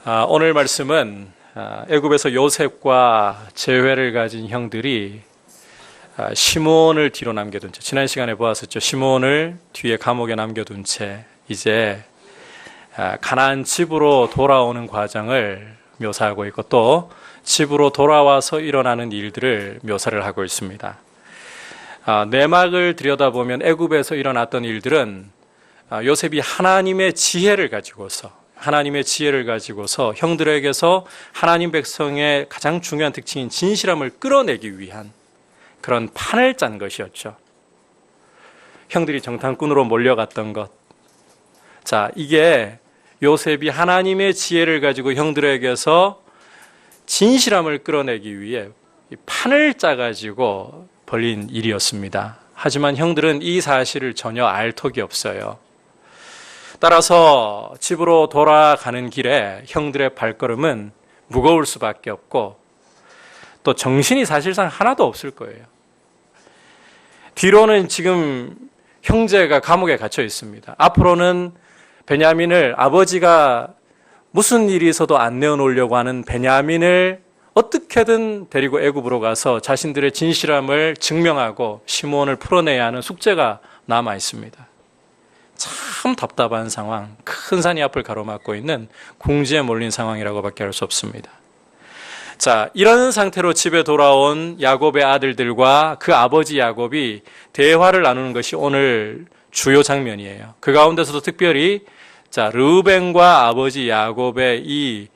오늘 말씀은 애굽에서 요셉과 재회를 가진 형들이 시므온을 뒤로 남겨둔 채, 지난 시간에 보았었죠. 시므온을 뒤에 감옥에 남겨둔 채 이제 가나안 집으로 돌아오는 과정을 묘사하고 있고, 또 집으로 돌아와서 일어나는 일들을 묘사를 하고 있습니다. 내막을 들여다보면 애굽에서 일어났던 일들은 요셉이 하나님의 지혜를 가지고서 형들에게서 하나님 백성의 가장 중요한 특징인 진실함을 끌어내기 위한 그런 판을 짠 것이었죠. 형들이 정탐꾼으로 몰려갔던 것. 자, 이게 요셉이 하나님의 지혜를 가지고 형들에게서 진실함을 끌어내기 위해 판을 짜가지고 벌인 일이었습니다. 하지만 형들은 이 사실을 전혀 알 턱이 없어요. 따라서 집으로 돌아가는 길에 형들의 발걸음은 무거울 수밖에 없고, 또 정신이 사실상 하나도 없을 거예요. 뒤로는 지금 형제가 감옥에 갇혀 있습니다. 앞으로는 베냐민을, 아버지가 무슨 일이 있어도 안 내어놓으려고 하는 베냐민을 어떻게든 데리고 애굽으로 가서 자신들의 진실함을 증명하고 시므온을 풀어내야 하는 숙제가 남아 있습니다. 참 답답한 상황, 큰 산이 앞을 가로막고 있는 궁지에 몰린 상황이라고밖에 할 수 없습니다. 자, 이런 상태로 집에 돌아온 야곱의 아들들과 그 아버지 야곱이 대화를 나누는 것이 오늘 주요 장면이에요. 그 가운데서도 특별히 르우벤과 아버지 야곱의 이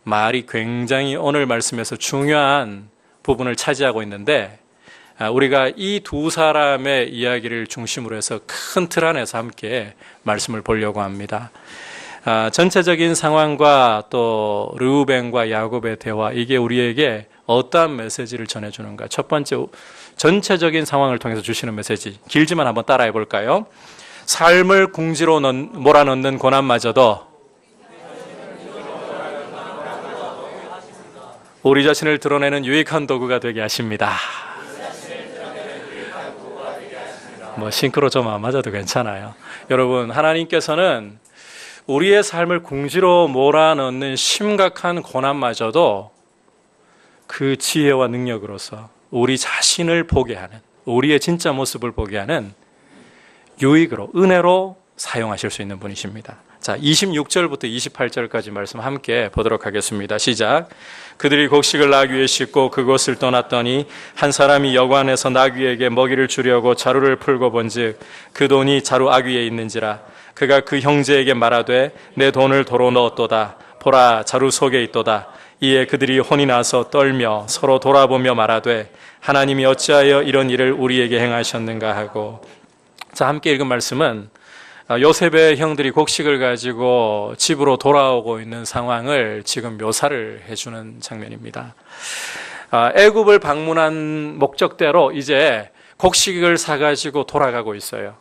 말이 굉장히 오늘 말씀에서 중요한 부분을 차지하고 있는데, 우리가 이 두 사람의 이야기를 중심으로 해서 큰 틀 안에서 함께 말씀을 보려고 합니다. 전체적인 상황과 또 르우벤과 야곱의 대화, 이게 우리에게 어떠한 메시지를 전해주는가. 첫 번째, 전체적인 상황을 통해서 주시는 메시지, 길지만 한번 따라해 볼까요? 삶을 궁지로 몰아넣는 고난마저도 우리 자신을 드러내는 유익한 도구가 되게 하십니다. 싱크로 좀 안 맞아도 괜찮아요. 여러분, 하나님께서는 우리의 삶을 궁지로 몰아넣는 심각한 고난마저도 그 지혜와 능력으로서 우리 자신을 보게 하는, 우리의 진짜 모습을 보게 하는 유익으로, 은혜로 사용하실 수 있는 분이십니다. 자, 26절부터 28절까지 말씀 함께 보도록 하겠습니다. 시작. 그들이 곡식을 나귀에 싣고 그곳을 떠났더니 한 사람이 여관에서 나귀에게 먹이를 주려고 자루를 풀고 본즉 그 돈이 자루 아귀에 있는지라. 그가 그 형제에게 말하되 내 돈을 도로 넣었도다. 보라, 자루 속에 있도다. 이에 그들이 혼이 나서 떨며 서로 돌아보며 말하되 하나님이 어찌하여 이런 일을 우리에게 행하셨는가 하고. 자, 함께 읽은 말씀은 요셉의 형들이 곡식을 가지고 집으로 돌아오고 있는 상황을 지금 묘사를 해주는 장면입니다. 애굽을 방문한 목적대로 이제 곡식을 사가지고 돌아가고 있어요.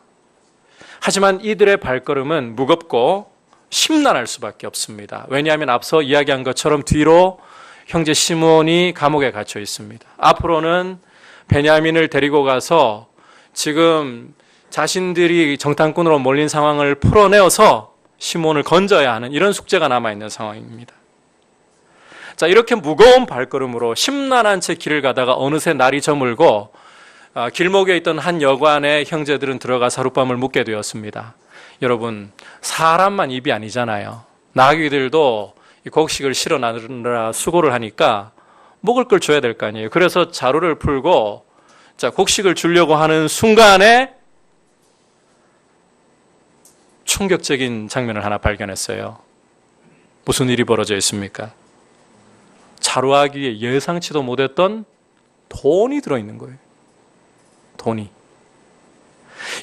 하지만 이들의 발걸음은 무겁고 심란할 수밖에 없습니다. 왜냐하면 앞서 이야기한 것처럼 뒤로 형제 시므온이 감옥에 갇혀 있습니다. 앞으로는 베냐민을 데리고 가서 지금 자신들이 정탐꾼으로 몰린 상황을 풀어내어서 시므온을 건져야 하는 이런 숙제가 남아있는 상황입니다. 자, 이렇게 무거운 발걸음으로 심란한 채 길을 가다가 어느새 날이 저물고 길목에 있던 한 여관에 형제들은 들어가서 하룻밤을 묵게 되었습니다. 여러분, 사람만 입이 아니잖아요. 나귀들도 곡식을 실어 나르느라 수고를 하니까 먹을 걸 줘야 될 거 아니에요. 그래서 자루를 풀고 곡식을 주려고 하는 순간에 충격적인 장면을 하나 발견했어요. 무슨 일이 벌어져 있습니까? 자루아귀에 예상치도 못했던 돈이 들어있는 거예요. 돈이.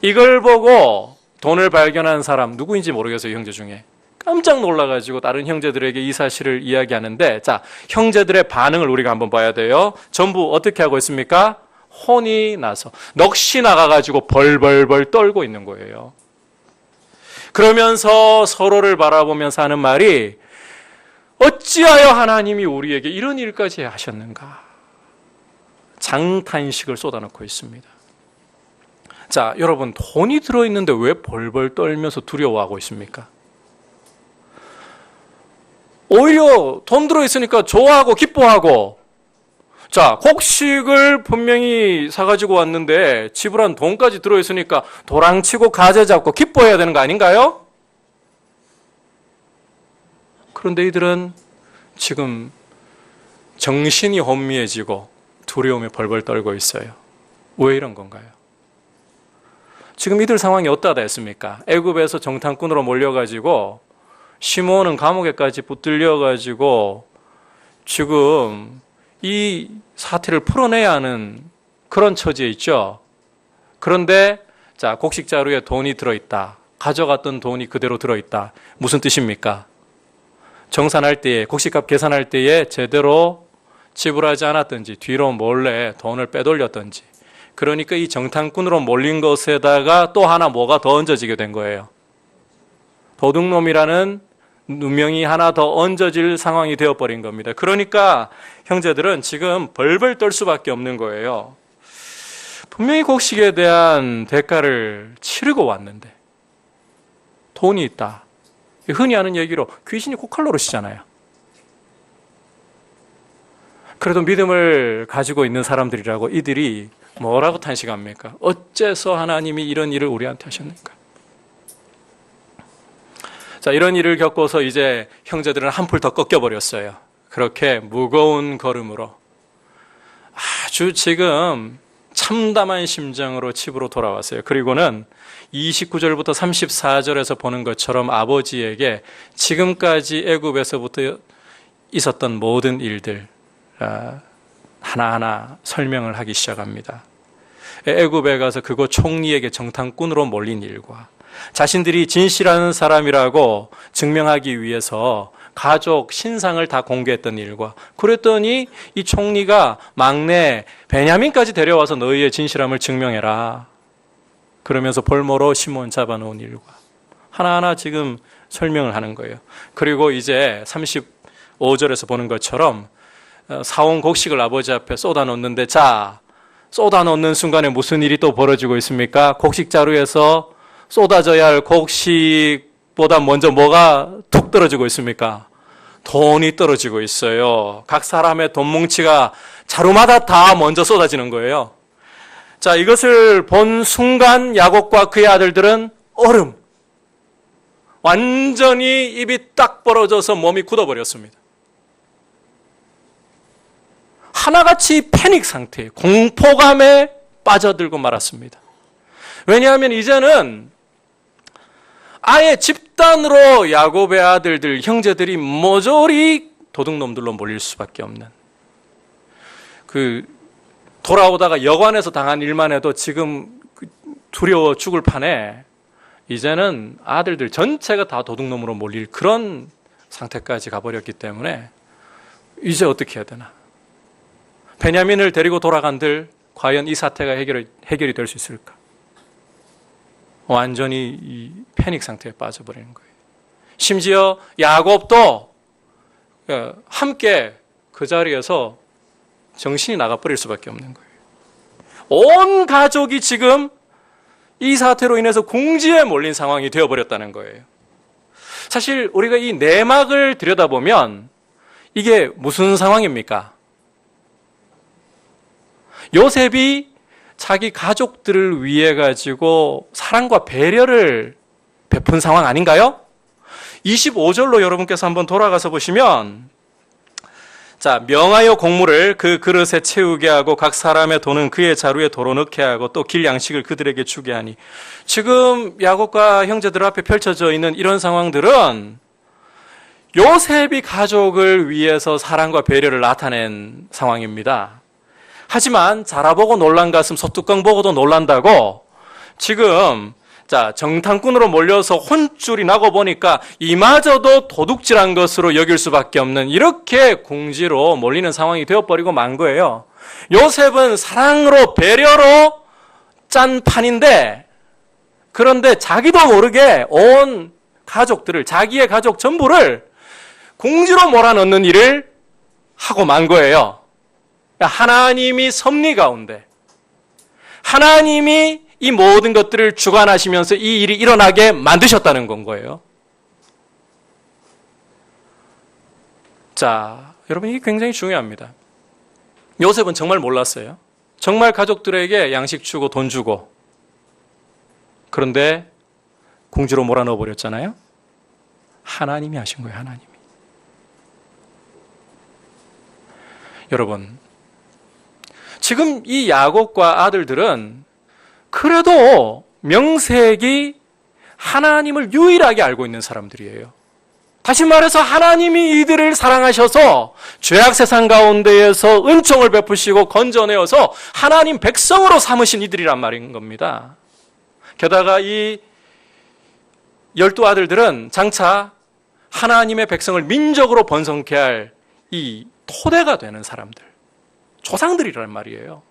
이걸 보고 돈을 발견한 사람, 누구인지 모르겠어요, 형제 중에. 깜짝 놀라가지고 다른 형제들에게 이 사실을 이야기하는데, 자, 형제들의 반응을 우리가 한번 봐야 돼요. 전부 어떻게 하고 있습니까? 혼이 나서 넋이 나가가지고 벌벌벌 떨고 있는 거예요. 그러면서 서로를 바라보면서 하는 말이 어찌하여 하나님이 우리에게 이런 일까지 하셨는가. 장탄식을 쏟아놓고 있습니다. 자, 여러분, 돈이 들어있는데 왜 벌벌 떨면서 두려워하고 있습니까? 오히려 돈 들어있으니까 좋아하고 기뻐하고, 자, 곡식을 분명히 사가지고 왔는데 지불한 돈까지 들어있으니까 도랑치고 가재 잡고 기뻐해야 되는 거 아닌가요? 그런데 이들은 지금 정신이 혼미해지고 두려움에 벌벌 떨고 있어요. 왜 이런 건가요? 지금 이들 상황이 어떠하다 했습니까? 애굽에서 정탐꾼으로 몰려가지고 시므온은 감옥에까지 붙들려가지고 지금 이 사태를 풀어내야 하는 그런 처지에 있죠. 그런데 자, 곡식 자루에 돈이 들어있다. 가져갔던 돈이 그대로 들어있다. 무슨 뜻입니까? 정산할 때에, 곡식값 계산할 때에 제대로 지불하지 않았든지 뒤로 몰래 돈을 빼돌렸든지, 그러니까 이 정탐꾼으로 몰린 것에다가 또 하나 뭐가 더 얹어지게 된 거예요. 도둑놈이라는 누명이 하나 더 얹어질 상황이 되어버린 겁니다. 그러니까 형제들은 지금 벌벌 떨 수밖에 없는 거예요. 분명히 곡식에 대한 대가를 치르고 왔는데 돈이 있다. 흔히 하는 얘기로 귀신이 코칼로르시잖아요. 그래도 믿음을 가지고 있는 사람들이라고 이들이 뭐라고 탄식합니까? 어째서 하나님이 이런 일을 우리한테 하셨는가? 자, 이런 일을 겪고서 이제 형제들은 한풀 더 꺾여버렸어요. 그렇게 무거운 걸음으로 아주 지금 참담한 심정으로 집으로 돌아왔어요. 그리고는 29절부터 34절에서 보는 것처럼 아버지에게 지금까지 애굽에서부터 있었던 모든 일들 하나하나 설명을 하기 시작합니다. 애굽에 가서 그곳 총리에게 정탐꾼으로 몰린 일과 자신들이 진실한 사람이라고 증명하기 위해서 가족 신상을 다 공개했던 일과, 그랬더니 이 총리가 막내 베냐민까지 데려와서 너희의 진실함을 증명해라 그러면서 볼모로 시몬 잡아놓은 일과 하나하나 지금 설명을 하는 거예요. 그리고 이제 35절에서 보는 것처럼 사온 곡식을 아버지 앞에 쏟아놓는데, 자, 쏟아놓는 순간에 무슨 일이 또 벌어지고 있습니까? 곡식 자루에서 쏟아져야 할 곡식보다 먼저 뭐가 툭 떨어지고 있습니까? 돈이 떨어지고 있어요. 각 사람의 돈 뭉치가 자루마다 다 먼저 쏟아지는 거예요. 자, 이것을 본 순간 야곱과 그의 아들들은 얼음, 완전히 입이 딱 벌어져서 몸이 굳어버렸습니다. 하나같이 패닉 상태, 공포감에 빠져들고 말았습니다. 왜냐하면 이제는 아예 집단으로 야곱의 아들들, 형제들이 모조리 도둑놈들로 몰릴 수밖에 없는, 돌아오다가 여관에서 당한 일만 해도 지금 두려워 죽을 판에 이제는 아들들 전체가 다 도둑놈으로 몰릴 그런 상태까지 가버렸기 때문에 이제 어떻게 해야 되나? 베냐민을 데리고 돌아간들 과연 이 사태가 해결이 될 수 있을까? 완전히 이 패닉 상태에 빠져버리는 거예요. 심지어 야곱도 함께 그 자리에서 정신이 나가버릴 수밖에 없는 거예요. 온 가족이 지금 이 사태로 인해서 궁지에 몰린 상황이 되어버렸다는 거예요. 사실 우리가 이 내막을 들여다보면 이게 무슨 상황입니까? 요셉이 자기 가족들을 위해 가지고 사랑과 배려를 베푼 상황 아닌가요? 25절로 여러분께서 한번 돌아가서 보시면, 자, 명하여 곡물을 그 그릇에 채우게 하고 각 사람의 돈은 그의 자루에 도로 넣게 하고 또 길 양식을 그들에게 주게 하니, 지금 야곱과 형제들 앞에 펼쳐져 있는 이런 상황들은 요셉이 가족을 위해서 사랑과 배려를 나타낸 상황입니다. 하지만 자라보고 놀란 가슴 소뚜껑 보고도 놀란다고 지금 정탐꾼으로 몰려서 혼쭐이 나고 보니까 이마저도 도둑질한 것으로 여길 수밖에 없는 이렇게 궁지로 몰리는 상황이 되어버리고 만 거예요. 요셉은 사랑으로 배려로 짠 판인데, 그런데 자기도 모르게 온 가족들을, 자기의 가족 전부를 궁지로 몰아넣는 일을 하고 만 거예요. 하나님이 섭리 가운데 하나님이 이 모든 것들을 주관하시면서 이 일이 일어나게 만드셨다는 건 거예요. 자, 여러분 이게 굉장히 중요합니다. 요셉은 정말 몰랐어요. 정말 가족들에게 양식 주고 돈 주고, 그런데 궁지로 몰아넣어 버렸잖아요. 하나님이 하신 거예요. 하나님이. 여러분, 지금 이 야곱과 아들들은 그래도 명색이 하나님을 유일하게 알고 있는 사람들이에요. 다시 말해서 하나님이 이들을 사랑하셔서 죄악 세상 가운데에서 은총을 베푸시고 건져내어서 하나님 백성으로 삼으신 이들이란 말인 겁니다. 게다가 이 12 아들들은 장차 하나님의 백성을 민족으로 번성케 할 이 토대가 되는 사람들, 조상들이란 말이에요.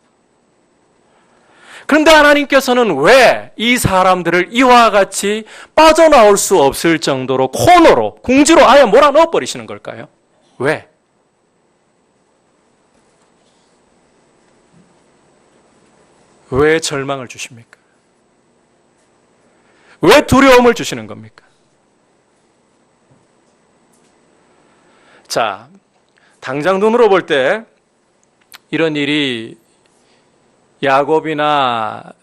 그런데 하나님께서는 왜 이 사람들을 이와 같이 빠져나올 수 없을 정도로 코너로, 궁지로 아예 몰아넣어 버리시는 걸까요? 왜? 왜 절망을 주십니까? 왜 두려움을 주시는 겁니까? 자, 당장 눈으로 볼 때 이런 일이 야곱이나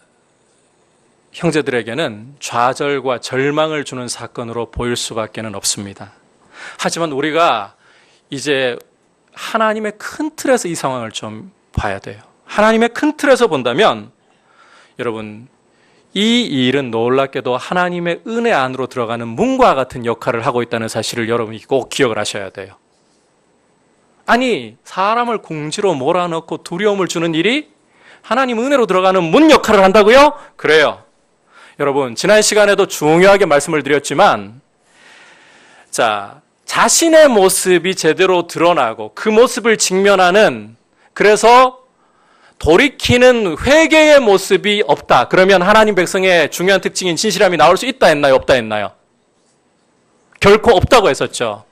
형제들에게는 좌절과 절망을 주는 사건으로 보일 수밖에 없습니다. 하지만 우리가 이제 하나님의 큰 틀에서 이 상황을 좀 봐야 돼요. 하나님의 큰 틀에서 본다면 여러분, 이 일은 놀랍게도 하나님의 은혜 안으로 들어가는 문과 같은 역할을 하고 있다는 사실을 여러분이 꼭 기억을 하셔야 돼요. 아니, 사람을 궁지로 몰아넣고 두려움을 주는 일이 하나님 은혜로 들어가는 문 역할을 한다고요? 그래요. 여러분, 지난 시간에도 중요하게 말씀을 드렸지만, 자, 자신의 모습이 제대로 드러나고 그 모습을 직면하는, 그래서 돌이키는 회개의 모습이 없다. 그러면 하나님 백성의 중요한 특징인 진실함이 나올 수 있다 했나요? 없다 했나요? 결코 없다고 했었죠.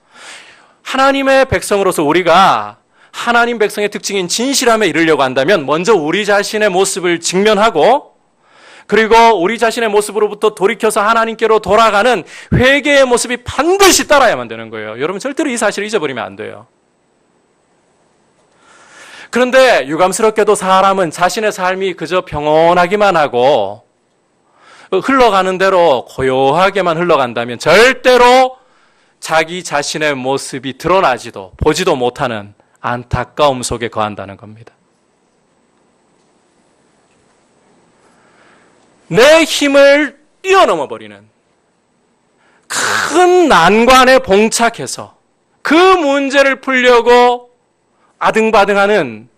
하나님의 백성으로서 우리가 하나님 백성의 특징인 진실함에 이르려고 한다면 먼저 우리 자신의 모습을 직면하고, 그리고 우리 자신의 모습으로부터 돌이켜서 하나님께로 돌아가는 회개의 모습이 반드시 따라야만 되는 거예요. 여러분 절대로 이 사실을 잊어버리면 안 돼요. 그런데 유감스럽게도 사람은 자신의 삶이 그저 평온하기만 하고 흘러가는 대로 고요하게만 흘러간다면 절대로 자기 자신의 모습이 드러나지도 보지도 못하는 안타까움 속에 거한다는 겁니다. 내 힘을 뛰어넘어 버리는 큰 난관에 봉착해서 그 문제를 풀려고 아등바등하는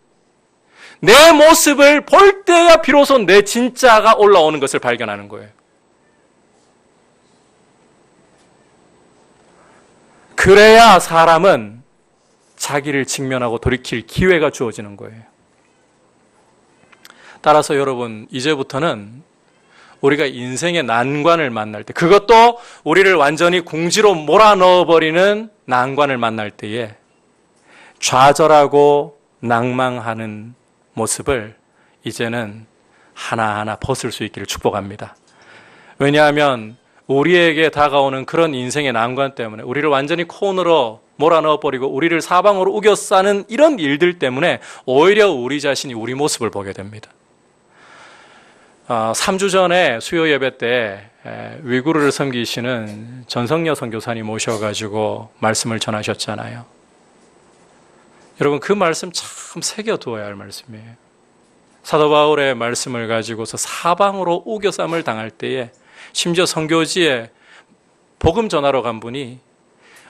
내 모습을 볼 때야 비로소 내 진짜가 올라오는 것을 발견하는 거예요. 그래야 사람은 자기를 직면하고 돌이킬 기회가 주어지는 거예요. 따라서 여러분, 이제부터는 우리가 인생의 난관을 만날 때, 그것도 우리를 완전히 궁지로 몰아넣어버리는 난관을 만날 때에 좌절하고 낭망하는 모습을 이제는 하나하나 벗을 수 있기를 축복합니다. 왜냐하면 우리에게 다가오는 그런 인생의 난관 때문에, 우리를 완전히 코너로 몰아넣어버리고 우리를 사방으로 우겨싸는 이런 일들 때문에 오히려 우리 자신이 우리 모습을 보게 됩니다. 3주 전에 수요 예배 때 위구르를 섬기시는 전성여 선교사님 오셔가지고 말씀을 전하셨잖아요. 여러분, 그 말씀 참 새겨두어야 할 말씀이에요. 사도 바울의 말씀을 가지고서 사방으로 우겨쌈을 당할 때에 심지어 선교지에 복음 전하러 간 분이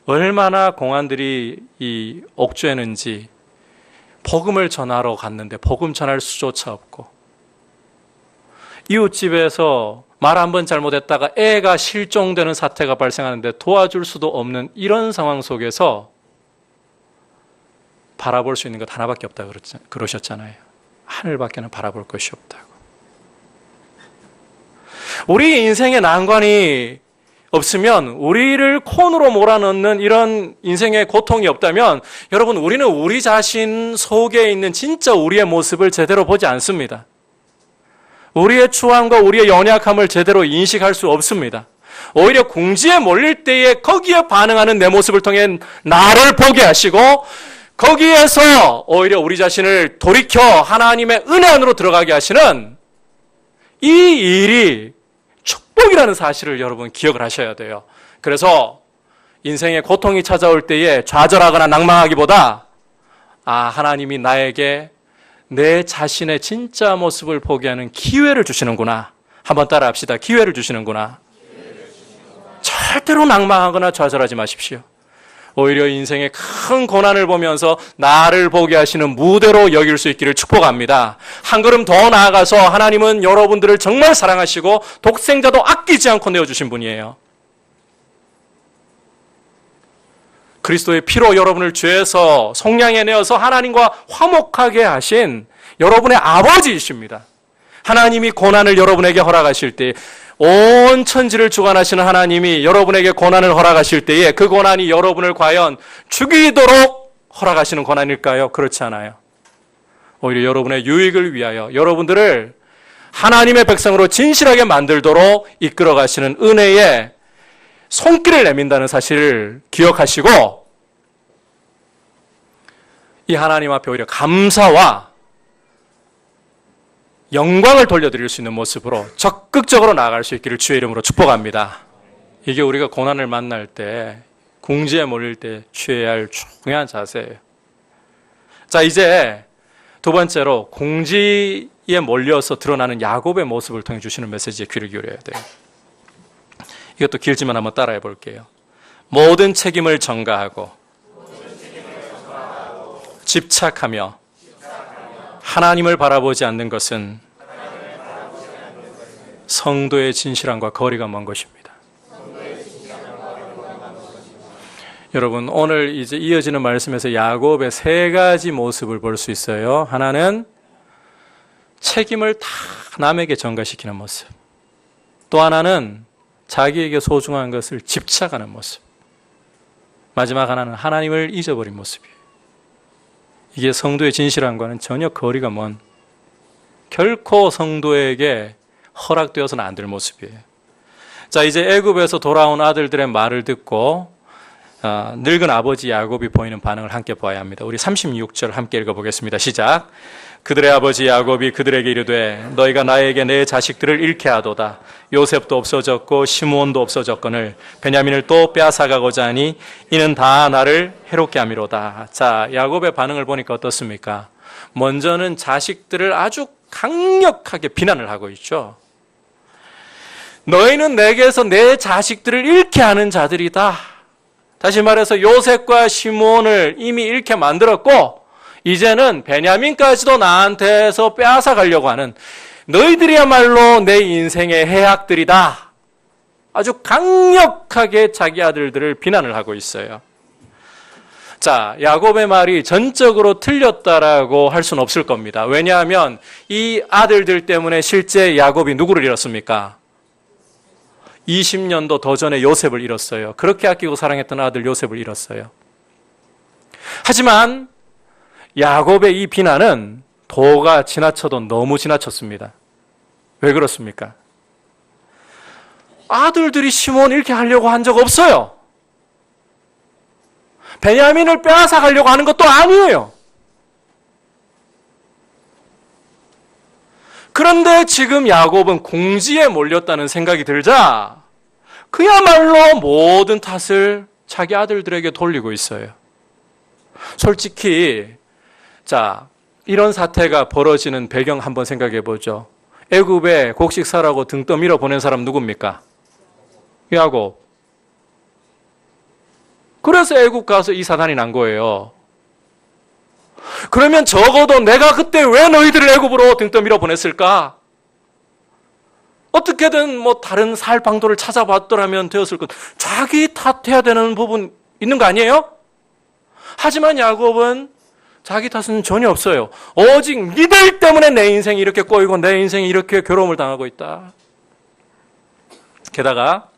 얼마나 공안들이 이 옥죄는지, 복음을 전하러 갔는데 복음 전할 수조차 없고, 이웃집에서 말 한 번 잘못했다가 애가 실종되는 사태가 발생하는데 도와줄 수도 없는 이런 상황 속에서 바라볼 수 있는 것 하나밖에 없다 그러셨잖아요. 하늘밖에는 바라볼 것이 없다고. 우리 인생의 난관이 없으면, 우리를 콘으로 몰아넣는 이런 인생의 고통이 없다면, 여러분, 우리는 우리 자신 속에 있는 진짜 우리의 모습을 제대로 보지 않습니다. 우리의 추함과 우리의 연약함을 제대로 인식할 수 없습니다. 오히려 궁지에 몰릴 때에 거기에 반응하는 내 모습을 통해 나를 보게 하시고 거기에서 오히려 우리 자신을 돌이켜 하나님의 은혜 안으로 들어가게 하시는 이 일이 축복이라는 사실을 여러분 기억을 하셔야 돼요. 그래서 인생의 고통이 찾아올 때에 좌절하거나 낭망하기보다 하나님이 나에게 내 자신의 진짜 모습을 보게 하는 기회를 주시는구나. 한번 따라 합시다. 기회를 주시는구나. 절대로 낭망하거나 좌절하지 마십시오. 오히려 인생의 큰 고난을 보면서 나를 보게 하시는 무대로 여길 수 있기를 축복합니다. 한 걸음 더 나아가서 하나님은 여러분들을 정말 사랑하시고 독생자도 아끼지 않고 내어주신 분이에요. 그리스도의 피로 여러분을 죄에서 속량해 내어서 하나님과 화목하게 하신 여러분의 아버지이십니다. 하나님이 고난을 여러분에게 허락하실 때 온 천지를 주관하시는 하나님이 여러분에게 고난을 허락하실 때에 그 고난이 여러분을 과연 죽이도록 허락하시는 고난일까요? 그렇지 않아요. 오히려 여러분의 유익을 위하여 여러분들을 하나님의 백성으로 진실하게 만들도록 이끌어 가시는 은혜의 손길을 내민다는 사실을 기억하시고 이 하나님 앞에 오히려 감사와 영광을 돌려드릴 수 있는 모습으로 적극적으로 나아갈 수 있기를 주의 이름으로 축복합니다. 이게 우리가 고난을 만날 때, 궁지에 몰릴 때 취해야 할 중요한 자세예요. 자, 이제 두 번째로 궁지에 몰려서 드러나는 야곱의 모습을 통해 주시는 메시지에 귀를 기울여야 돼요. 이것도 길지만 한번 따라해 볼게요. 모든 책임을 전가하고 집착하며 하나님을 바라보지 않는 것은 성도의 진실함과 거리가 먼 것입니다. 여러분, 오늘 이제 이어지는 말씀에서 야곱의 세 가지 모습을 볼 수 있어요. 하나는 책임을 다 남에게 전가시키는 모습. 또 하나는 자기에게 소중한 것을 집착하는 모습. 마지막 하나는 하나님을 잊어버린 모습이에요. 이게 성도의 진실함과는 전혀 거리가 먼, 결코 성도에게 허락되어서는 안 될 모습이에요. 자, 이제 애굽에서 돌아온 아들들의 말을 듣고 늙은 아버지 야곱이 보이는 반응을 함께 보아야 합니다. 우리 36절 함께 읽어보겠습니다. 시작. 그들의 아버지 야곱이 그들에게 이르되 너희가 나에게 내 자식들을 잃게 하도다. 요셉도 없어졌고 시므온도 없어졌거늘 베냐민을 또 빼앗아가고자 하니 이는 다 나를 해롭게 함이로다. 자, 야곱의 반응을 보니까 어떻습니까? 먼저는 자식들을 아주 강력하게 비난을 하고 있죠. 너희는 내게서 내 자식들을 잃게 하는 자들이다. 다시 말해서 요셉과 시므온을 이미 잃게 만들었고 이제는 베냐민까지도 나한테서 빼앗아 가려고 하는 너희들이야말로 내 인생의 해악들이다. 아주 강력하게 자기 아들들을 비난을 하고 있어요. 자, 야곱의 말이 전적으로 틀렸다라고 할 수는 없을 겁니다. 왜냐하면 이 아들들 때문에 실제 야곱이 누구를 잃었습니까? 20년도 더 전에 요셉을 잃었어요. 그렇게 아끼고 사랑했던 아들 요셉을 잃었어요. 하지만 야곱의 이 비난은 도가 지나쳐도 너무 지나쳤습니다. 왜 그렇습니까? 아들들이 시몬 이렇게 하려고 한 적 없어요. 베냐민을 빼앗아 가려고 하는 것도 아니에요. 그런데 지금 야곱은 궁지에 몰렸다는 생각이 들자 그야말로 모든 탓을 자기 아들들에게 돌리고 있어요. 솔직히 자, 이런 사태가 벌어지는 배경 한번 생각해 보죠. 애굽에 곡식사라고 등 떠밀어 보낸 사람 누굽니까? 야곱. 그래서 애굽 가서 이 사단이 난 거예요. 그러면 적어도 내가 그때 왜 너희들을 애굽으로 등 떠밀어 보냈을까? 어떻게든 다른 살 방도를 찾아봤더라면 되었을 것. 자기 탓해야 되는 부분 있는 거 아니에요? 하지만 야곱은 자기 탓은 전혀 없어요. 오직 니들 때문에 내 인생이 이렇게 꼬이고 내 인생이 이렇게 괴로움을 당하고 있다. 게다가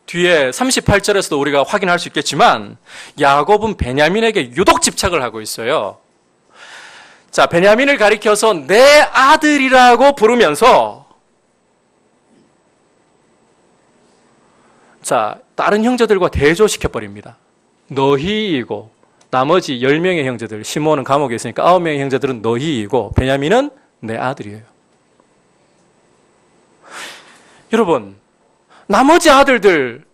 뒤에 38절에서도 우리가 확인할 수 있겠지만 야곱은 베냐민에게 유독 집착을 하고 있어요. 자, 베냐민을 가리켜서 내 아들이라고 부르면서 자, 다른 형제들과 대조시켜 버립니다. 너희이고 나머지 10명의 형제들, 시므온은 감옥에 있으니까 9명의 형제들은 너희이고 베냐민은 내 아들이에요. 여러분, 나머지 아들들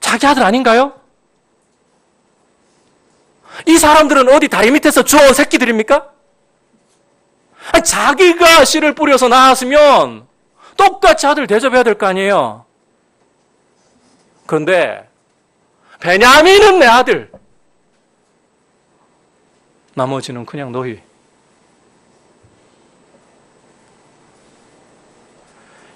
자기 아들 아닌가요? 이 사람들은 어디 다리 밑에서 주워온 새끼들입니까? 아니, 자기가 씨를 뿌려서 낳았으면 똑같이 아들 대접해야 될 거 아니에요. 그런데 베냐민은 내 아들, 나머지는 그냥 너희.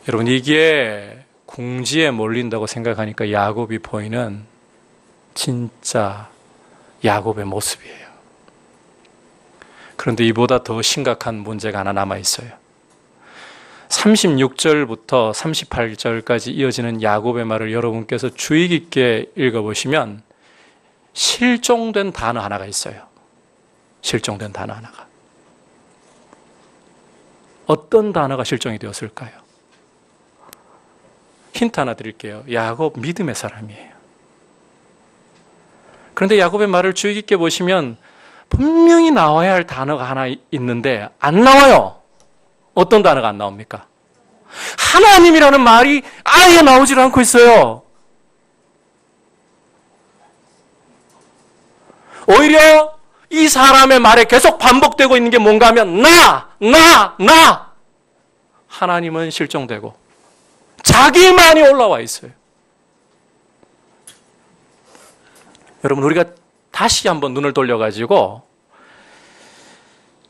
여러분, 이게 궁지에 몰린다고 생각하니까 야곱이 보이는 진짜 야곱의 모습이에요. 그런데 이보다 더 심각한 문제가 하나 남아 있어요. 36절부터 38절까지 이어지는 야곱의 말을 여러분께서 주의 깊게 읽어보시면 실종된 단어 하나가 있어요. 실종된 단어 하나가. 어떤 단어가 실종이 되었을까요? 힌트 하나 드릴게요. 야곱 믿음의 사람이에요. 그런데 야곱의 말을 주의 깊게 보시면 분명히 나와야 할 단어가 하나 있는데 안 나와요. 어떤 단어가 안 나옵니까? 하나님이라는 말이 아예 나오질 않고 있어요. 오히려 이 사람의 말에 계속 반복되고 있는 게 뭔가 하면 나. 하나님은 실종되고 자기만이 올라와 있어요. 여러분, 우리가 다시 한번 눈을 돌려가지고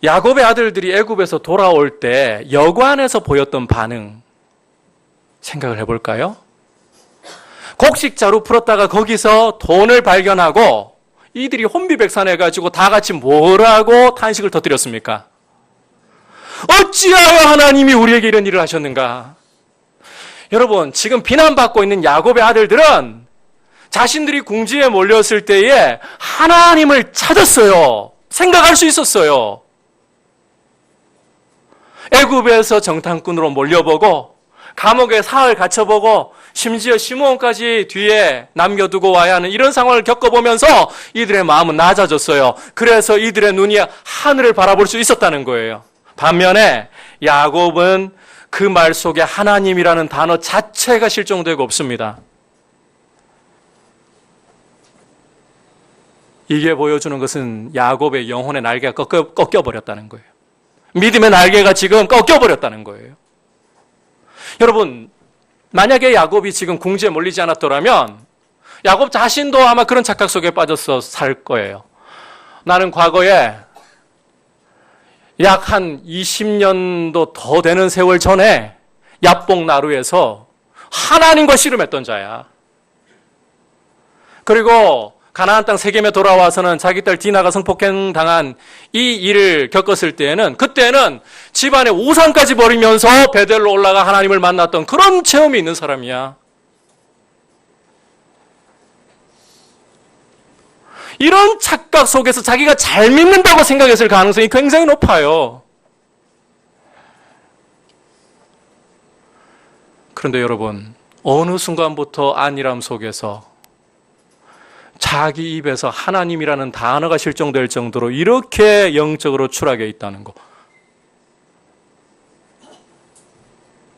야곱의 아들들이 애굽에서 돌아올 때 여관에서 보였던 반응 생각을 해볼까요? 곡식자루 풀었다가 거기서 돈을 발견하고 이들이 혼비백산해가지고 다 같이 뭐라고 탄식을 터뜨렸습니까? 어찌하여 하나님이 우리에게 이런 일을 하셨는가? 여러분, 지금 비난받고 있는 야곱의 아들들은 자신들이 궁지에 몰렸을 때에 하나님을 찾았어요. 생각할 수 있었어요. 애굽에서 정탐꾼으로 몰려보고 감옥에 사흘 갇혀보고 심지어 시므온까지 뒤에 남겨두고 와야 하는 이런 상황을 겪어보면서 이들의 마음은 낮아졌어요. 그래서 이들의 눈이 하늘을 바라볼 수 있었다는 거예요. 반면에 야곱은 그 말 속에 하나님이라는 단어 자체가 실종되고 없습니다. 이게 보여주는 것은 야곱의 영혼의 날개가 꺾여버렸다는 거예요. 믿음의 날개가 지금 꺾여버렸다는 거예요. 여러분, 만약에 야곱이 지금 궁지에 몰리지 않았더라면 야곱 자신도 아마 그런 착각 속에 빠져서 살 거예요. 나는 과거에 약 한 20년도 더 되는 세월 전에 야복 나루에서 하나님과 씨름했던 자야. 그리고 가나안 땅 세겜에 돌아와서는 자기 딸 디나가 성폭행 당한 이 일을 겪었을 때에는 그때는 집안의 우상까지 버리면서 베델로 올라가 하나님을 만났던 그런 체험이 있는 사람이야. 이런 착각 속에서 자기가 잘 믿는다고 생각했을 가능성이 굉장히 높아요. 그런데 여러분, 어느 순간부터 안일함 속에서 자기 입에서 하나님이라는 단어가 실종될 정도로 이렇게 영적으로 추락해 있다는 거.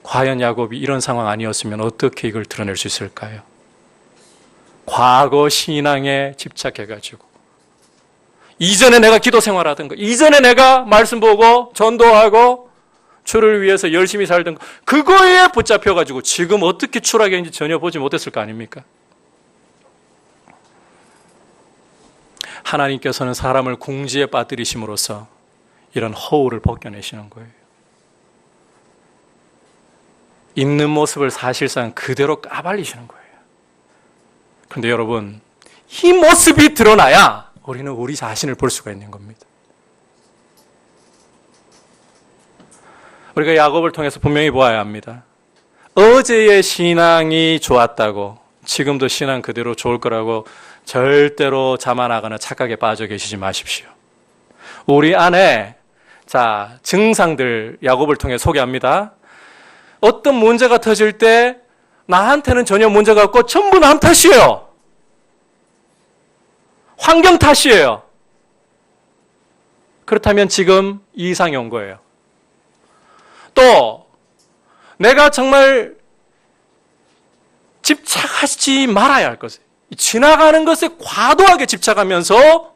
과연 야곱이 이런 상황 아니었으면 어떻게 이걸 드러낼 수 있을까요? 과거 신앙에 집착해가지고 이전에 내가 기도 생활하던 거, 이전에 내가 말씀 보고 전도하고 주를 위해서 열심히 살던 거, 그거에 붙잡혀가지고 지금 어떻게 추락했는지 전혀 보지 못했을 거 아닙니까? 하나님께서는 사람을 궁지에 빠뜨리심으로써 이런 허울을 벗겨내시는 거예요. 있는 모습을 사실상 그대로 까발리시는 거예요. 그런데 여러분, 이 모습이 드러나야 우리는 우리 자신을 볼 수가 있는 겁니다. 우리가 야곱을 통해서 분명히 보아야 합니다. 어제의 신앙이 좋았다고 지금도 신앙 그대로 좋을 거라고 절대로 자만하거나 착각에 빠져 계시지 마십시오. 우리 안에 증상들 야곱을 통해 소개합니다. 어떤 문제가 터질 때 나한테는 전혀 문제가 없고 전부 남 탓이에요. 환경 탓이에요. 그렇다면 지금 이 이상이 온 거예요. 또 내가 정말 집착하지 말아야 할 것을, 지나가는 것에 과도하게 집착하면서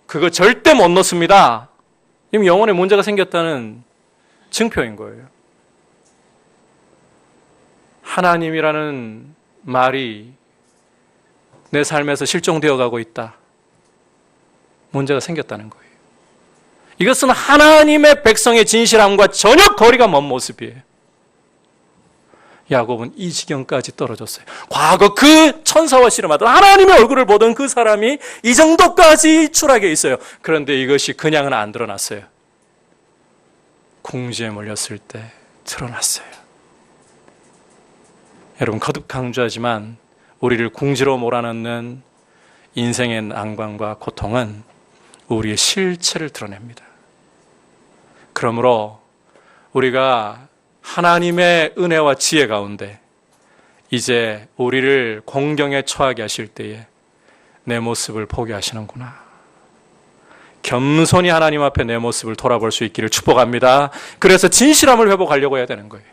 그거 절대 못 놓습니다. 이미 영혼에 문제가 생겼다는 증표인 거예요. 하나님이라는 말이 내 삶에서 실종되어 가고 있다. 문제가 생겼다는 거예요. 이것은 하나님의 백성의 진실함과 전혀 거리가 먼 모습이에요. 야곱은 이 지경까지 떨어졌어요. 과거 그 천사와 씨름하던 하나님의 얼굴을 보던 그 사람이 이 정도까지 추락해 있어요. 그런데 이것이 그냥은 안 드러났어요. 궁지에 몰렸을 때 드러났어요. 여러분, 거듭 강조하지만 우리를 궁지로 몰아넣는 인생의 난관과 고통은 우리의 실체를 드러냅니다. 그러므로 우리가 하나님의 은혜와 지혜 가운데 이제 우리를 공경에 처하게 하실 때에 내 모습을 보게 하시는구나. 겸손히 하나님 앞에 내 모습을 돌아볼 수 있기를 축복합니다. 그래서 진실함을 회복하려고 해야 되는 거예요.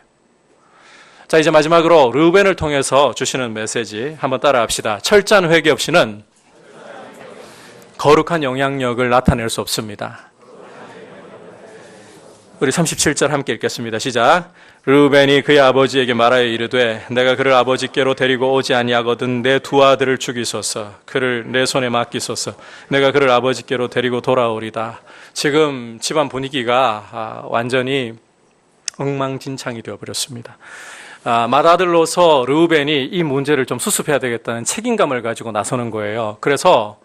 자, 이제 마지막으로 르우벤을 통해서 주시는 메시지 한번 따라합시다. 철저한 회개 없이는 거룩한 영향력을 나타낼 수 없습니다. 우리 37절 함께 읽겠습니다. 시작. 르우벤이 그의 아버지에게 말하여 이르되 내가 그를 아버지께로 데리고 오지 아니하거든 내 두 아들을 죽이소서. 그를 내 손에 맡기소서. 내가 그를 아버지께로 데리고 돌아오리다. 지금 집안 분위기가 완전히 엉망진창이 되어버렸습니다. 맏아들로서 르우벤이 이 문제를 좀 수습해야 되겠다는 책임감을 가지고 나서는 거예요. 그래서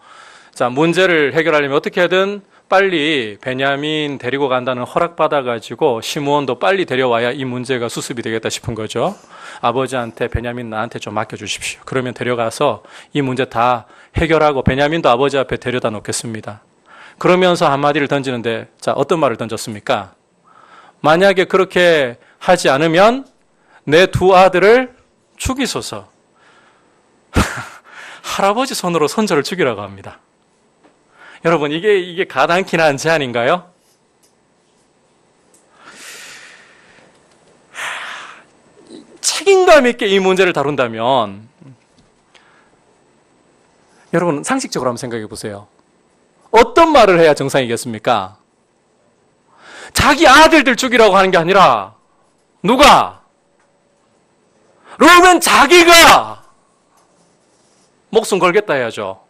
자, 문제를 해결하려면 어떻게 하든 빨리 베냐민 데리고 간다는 허락받아가지고 시므온도 빨리 데려와야 이 문제가 수습이 되겠다 싶은 거죠. 아버지한테 베냐민 나한테 좀 맡겨주십시오. 그러면 데려가서 이 문제 다 해결하고 베냐민도 아버지 앞에 데려다 놓겠습니다. 그러면서 한마디를 던지는데, 자, 어떤 말을 던졌습니까? 만약에 그렇게 하지 않으면 내 두 아들을 죽이소서. 할아버지 손으로 손자를 죽이라고 합니다. 여러분, 이게 가당키나 한 제안인가요? 책임감 있게 이 문제를 다룬다면 여러분 상식적으로 한번 생각해 보세요. 어떤 말을 해야 정상이겠습니까? 자기 아들들 죽이라고 하는 게 아니라 누가? 르우벤 자기가 목숨 걸겠다 해야죠.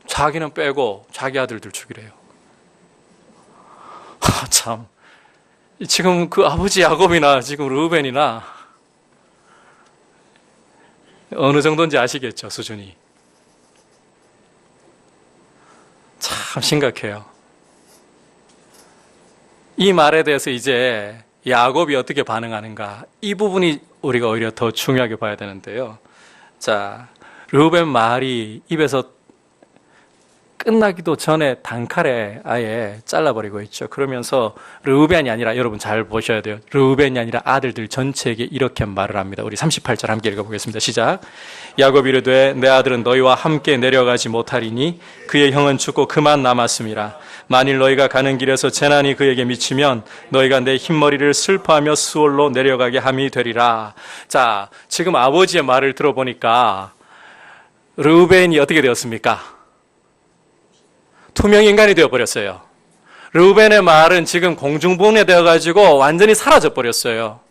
자기는 빼고 자기 아들들 죽이래요. 참, 지금 그 아버지 야곱이나 지금 르우벤이나 어느 정도인지 아시겠죠, 수준이. 참 심각해요. 이 말에 대해서 이제 야곱이 어떻게 반응하는가, 이 부분이 우리가 오히려 더 중요하게 봐야 되는데요. 자, 르우벤 말이 입에서 끝나기도 전에 단칼에 아예 잘라버리고 있죠. 그러면서 르우벤이 아니라, 여러분 잘 보셔야 돼요. 르우벤이 아니라 아들들 전체에게 이렇게 말을 합니다. 우리 38절 함께 읽어보겠습니다. 시작. 야곱이 이르되 내 아들은 너희와 함께 내려가지 못하리니 그의 형은 죽고 그만 남았음이라. 만일 너희가 가는 길에서 재난이 그에게 미치면 너희가 내 흰머리를 슬퍼하며 수월로 내려가게 함이 되리라. 자, 지금 아버지의 말을 들어보니까 르우벤이 어떻게 되었습니까? 투명 인간이 되어버렸어요. 르우벤의 말은 지금 공중분해되어 가지고 완전히 사라져 버렸어요.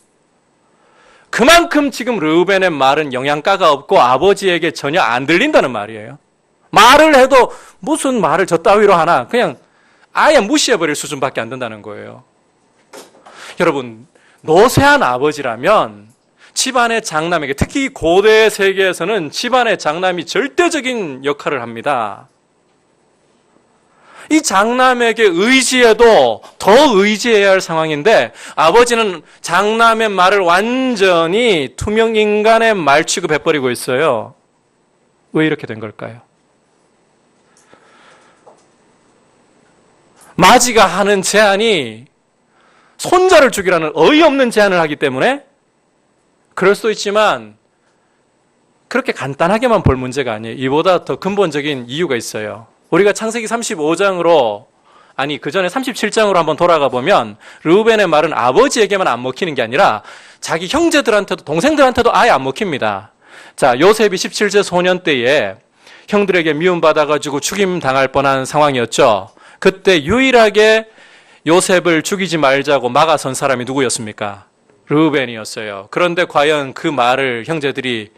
그만큼 지금 르우벤의 말은 영양가가 없고 아버지에게 전혀 안 들린다는 말이에요. 말을 해도 무슨 말을 저 따위로 하나, 그냥 아예 무시해버릴 수준밖에 안 된다는 거예요. 여러분, 노쇠한 아버지라면 집안의 장남에게, 특히 고대 세계에서는 집안의 장남이 절대적인 역할을 합니다. 이 장남에게 의지해도 더 의지해야 할 상황인데 아버지는 장남의 말을 완전히 투명 인간의 말 취급해버리고 있어요. 왜 이렇게 된 걸까요? 마지가 하는 제안이 손자를 죽이라는 어이없는 제안을 하기 때문에 그럴 수도 있지만 그렇게 간단하게만 볼 문제가 아니에요. 이보다 더 근본적인 이유가 있어요. 우리가 창세기 35장으로 그 전에 37장으로 한번 돌아가 보면 르우벤의 말은 아버지에게만 안 먹히는 게 아니라 자기 형제들한테도 동생들한테도 아예 안 먹힙니다. 자, 요셉이 17세 소년 때에 형들에게 미움받아가지고 죽임당할 뻔한 상황이었죠. 그때 유일하게 요셉을 죽이지 말자고 막아선 사람이 누구였습니까? 르우벤이었어요. 그런데 과연 그 말을 형제들이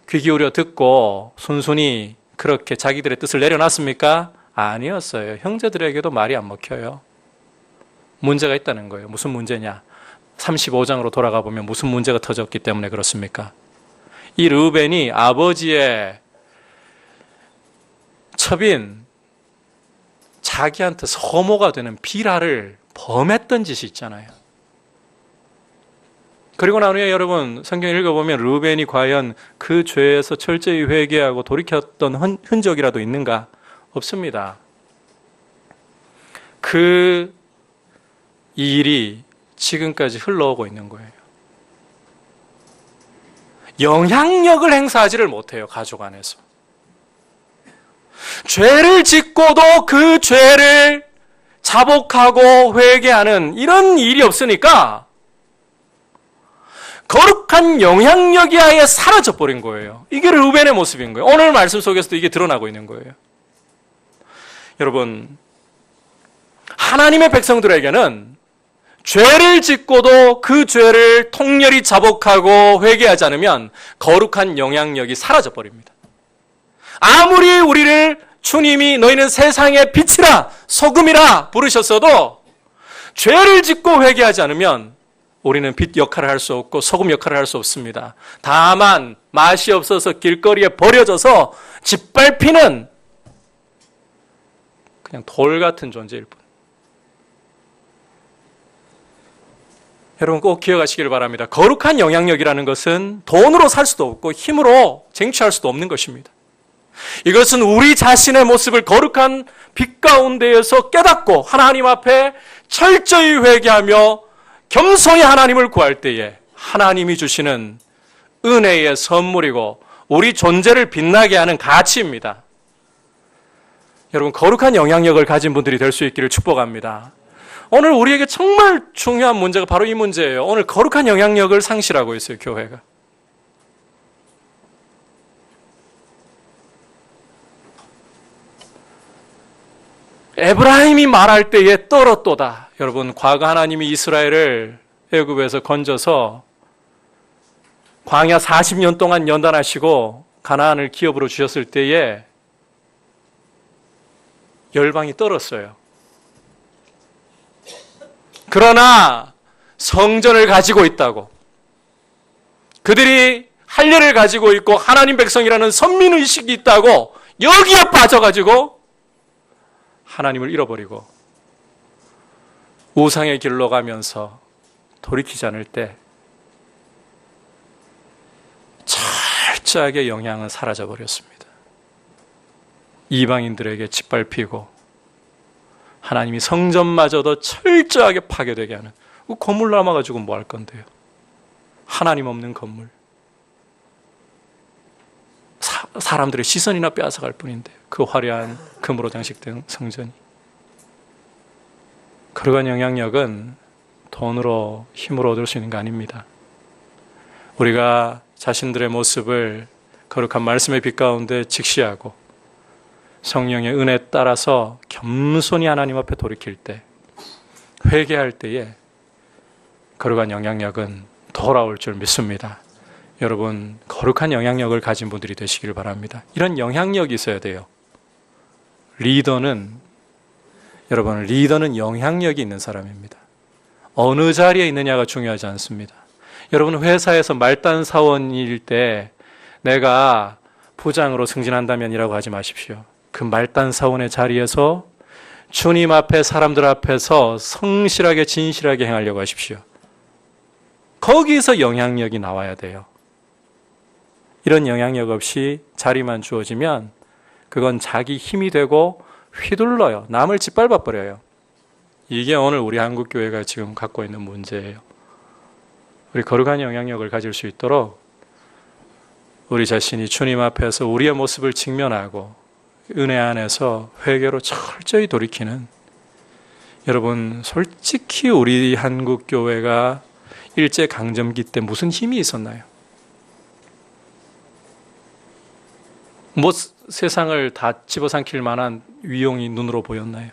귀 기울여 듣고 순순히 그렇게 자기들의 뜻을 내려놨습니까? 아니었어요. 형제들에게도 말이 안 먹혀요. 문제가 있다는 거예요. 무슨 문제냐? 35장으로 돌아가 보면 무슨 문제가 터졌기 때문에 그렇습니까? 이 르우벤이 아버지의 첩인 자기한테 서모가 되는 비라를 범했던 짓이 있잖아요. 그리고 나중에 여러분 성경 읽어보면 르우벤이 과연 그 죄에서 철저히 회개하고 돌이켰던 흔적이라도 있는가? 없습니다. 이 일이 지금까지 흘러오고 있는 거예요. 영향력을 행사하지를 못해요. 가족 안에서. 죄를 짓고도 그 죄를 자복하고 회개하는 이런 일이 없으니까 거룩한 영향력이 아예 사라져버린 거예요. 이게 르우벤의 모습인 거예요. 오늘 말씀 속에서도 이게 드러나고 있는 거예요. 여러분, 하나님의 백성들에게는 죄를 짓고도 그 죄를 통렬히 자복하고 회개하지 않으면 거룩한 영향력이 사라져버립니다. 아무리 우리를 주님이 너희는 세상의 빛이라 소금이라 부르셨어도 죄를 짓고 회개하지 않으면 우리는 빛 역할을 할 수 없고 소금 역할을 할 수 없습니다. 다만 맛이 없어서 길거리에 버려져서 짓밟히는 그냥 돌 같은 존재일 뿐. 여러분 꼭 기억하시기를 바랍니다. 거룩한 영향력이라는 것은 돈으로 살 수도 없고 힘으로 쟁취할 수도 없는 것입니다. 이것은 우리 자신의 모습을 거룩한 빛 가운데에서 깨닫고 하나님 앞에 철저히 회개하며 겸손히 하나님을 구할 때에 하나님이 주시는 은혜의 선물이고 우리 존재를 빛나게 하는 가치입니다. 여러분 거룩한 영향력을 가진 분들이 될 수 있기를 축복합니다. 오늘 우리에게 정말 중요한 문제가 바로 이 문제예요. 오늘 거룩한 영향력을 상실하고 있어요, 교회가. 에브라임이 말할 때에 떨었도다. 여러분, 과거 하나님이 이스라엘을 애굽에서 건져서 광야 40년 동안 연단하시고 가나안을 기업으로 주셨을 때에 열방이 떨었어요. 그러나 성전을 가지고 있다고, 그들이 할례를 가지고 있고 하나님 백성이라는 선민의식이 있다고 여기에 빠져가지고 하나님을 잃어버리고 우상의 길로 가면서 돌이키지 않을 때 철저하게 영향은 사라져버렸습니다. 이방인들에게 짓밟히고 하나님이 성전마저도 철저하게 파괴되게 하는, 건물 남아가지고 뭐 할 건데요? 하나님 없는 건물. 사람들의 시선이나 빼앗아갈 뿐인데 그 화려한 금으로 장식된 성전이. 거룩한 영향력은 돈으로 힘으로 얻을 수 있는 거 아닙니다. 우리가 자신들의 모습을 거룩한 말씀의 빛 가운데 직시하고 성령의 은혜에 따라서 겸손히 하나님 앞에 돌이킬 때, 회개할 때에 거룩한 영향력은 돌아올 줄 믿습니다. 여러분, 거룩한 영향력을 가진 분들이 되시길 바랍니다. 이런 영향력이 있어야 돼요. 리더는 영향력이 있는 사람입니다. 어느 자리에 있느냐가 중요하지 않습니다. 여러분, 회사에서 말단 사원일 때 내가 부장으로 승진한다면이라고 하지 마십시오. 그 말단 사원의 자리에서 주님 앞에, 사람들 앞에서 성실하게 진실하게 행하려고 하십시오. 거기서 영향력이 나와야 돼요. 이런 영향력 없이 자리만 주어지면 그건 자기 힘이 되고 휘둘러요. 남을 짓밟아 버려요. 이게 오늘 우리 한국교회가 지금 갖고 있는 문제예요. 우리 거룩한 영향력을 가질 수 있도록 우리 자신이 주님 앞에서 우리의 모습을 직면하고 은혜 안에서 회개로 철저히 돌이키는, 여러분 솔직히 우리 한국교회가 일제강점기 때 무슨 힘이 있었나요? 뭐 세상을 다 집어삼킬 만한 위용이 눈으로 보였나요?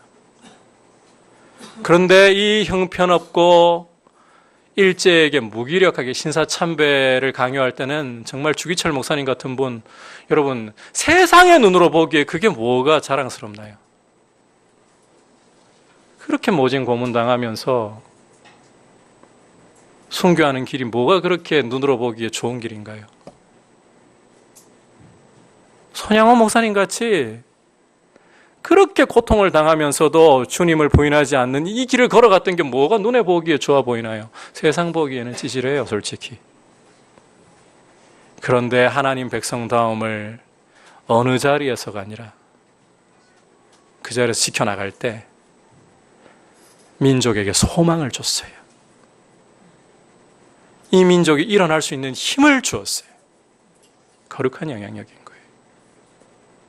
그런데 이 형편없고 일제에게 무기력하게 신사참배를 강요할 때는 정말 주기철 목사님 같은 분, 여러분 세상의 눈으로 보기에 그게 뭐가 자랑스럽나요? 그렇게 모진 고문당하면서 순교하는 길이 뭐가 그렇게 눈으로 보기에 좋은 길인가요? 손양호 목사님 같이 그렇게 고통을 당하면서도 주님을 부인하지 않는 이 길을 걸어갔던 게 뭐가 눈에 보기에 좋아 보이나요? 세상 보기에는 찌질해요, 솔직히. 그런데 하나님 백성다움을 어느 자리에서가 아니라 그 자리에서 지켜나갈 때 민족에게 소망을 줬어요. 이 민족이 일어날 수 있는 힘을 주었어요. 거룩한 영향력인 거예요.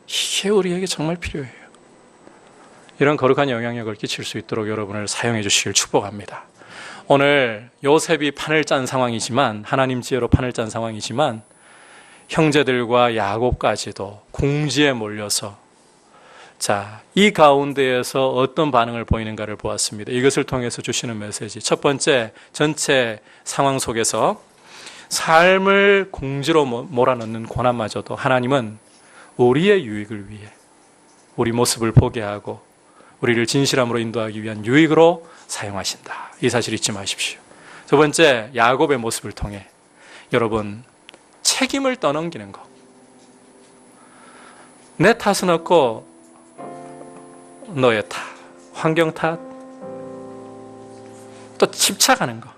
이게 우리에게 정말 필요해요. 이런 거룩한 영향력을 끼칠 수 있도록 여러분을 사용해 주시길 축복합니다. 오늘 요셉이 판을 짠 상황이지만, 하나님 지혜로 판을 짠 상황이지만, 형제들과 야곱까지도 궁지에 몰려서 이 가운데에서 어떤 반응을 보이는가를 보았습니다. 이것을 통해서 주시는 메시지, 첫 번째, 전체 상황 속에서 삶을 궁지로 몰아넣는 고난마저도 하나님은 우리의 유익을 위해 우리 모습을 보게 하고 우리를 진실함으로 인도하기 위한 유익으로 사용하신다. 이 사실 잊지 마십시오. 두 번째, 야곱의 모습을 통해 여러분 책임을 떠넘기는 것. 내 탓은 없고 너의 탓, 환경 탓, 또 집착하는 것.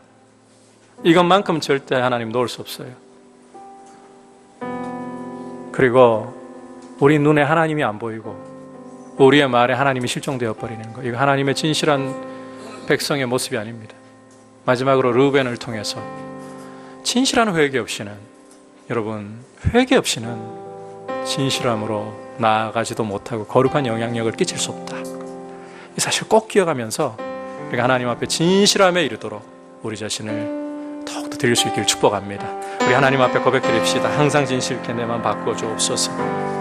이것만큼 절대 하나님 놓을 수 없어요. 그리고 우리 눈에 하나님이 안 보이고 우리의 말에 하나님이 실종되어 버리는 것. 이거 하나님의 진실한 백성의 모습이 아닙니다. 마지막으로 르우벤을 통해서 진실한 회개 없이는, 여러분 회개 없이는 진실함으로 나아가지도 못하고 거룩한 영향력을 끼칠 수 없다. 이 사실 꼭 기억하면서 우리가 하나님 앞에 진실함에 이르도록 우리 자신을 더욱더 드릴 수 있기를 축복합니다. 우리 하나님 앞에 고백드립시다. 항상 진실 있게 내 맘 바꾸어 주옵소서.